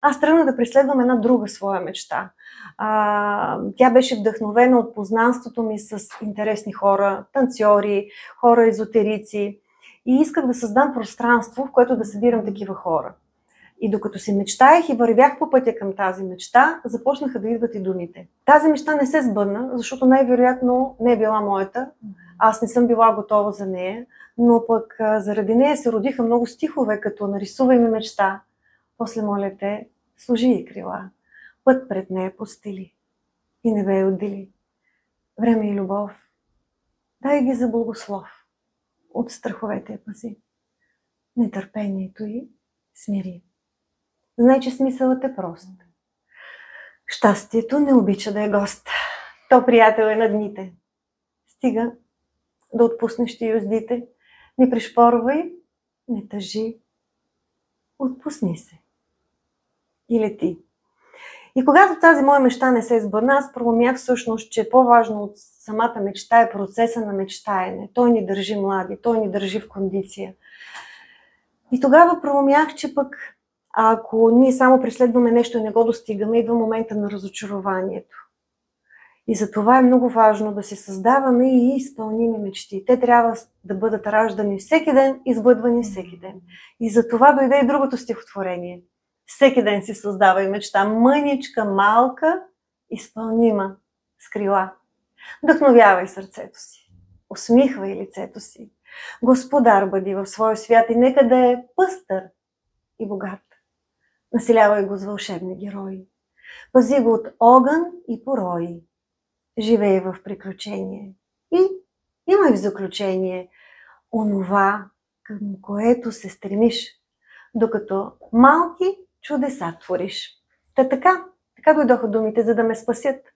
аз тръгнах да преследвам една друга своя мечта. Тя беше вдъхновена от познанството ми с интересни хора, танцори, хора езотерици. И исках да създам пространство, в което да събирам такива хора. И докато си мечтаех и вървях по пътя към тази мечта, започнаха да идват и думите. Тази мечта не се сбъдна, защото най-вероятно не е била моята. Аз не съм била готова за нея, но пък заради нея се родиха много стихове, като нарисувай ми мечта. После моля те, служи и крила. Път пред нея постели и небе й отдели. Време и любов, дай ги за благослов. От страховете я пази. Нетърпението й смири. Знай, че смисълът е прост. Щастието не обича да е гост. То приятел е на дните. Стига да отпуснеш ти юздите. Не пришпорвай, не тъжи. Отпусни се. И лети. И когато тази моя мечта не се сбъдна, аз проумях всъщност, че по-важно от самата мечта е процеса на мечтаене. Той ни държи млади, той ни държи в кондиция. И тогава проумях, че пък ако ние само преследваме нещо и не го достигаме, идва момента на разочарованието. И за това е много важно да си създаваме и изпълними мечти. Те трябва да бъдат раждани всеки ден, избъдвани всеки ден. И за това дойде и другото стихотворение. Всеки ден си създавай мечта, мъничка, малка, изпълнима, с крила. Вдъхновявай сърцето си, усмихвай лицето си. Господар бъди в своя свят и нека да е пъстър и богат. Населявай го с вълшебни герои. Пази го от огън и порои. Живей в приключение. И имай в заключение онова, към което се стремиш, докато малки чудеса твориш. Така дойдоха думите, за да ме спасят.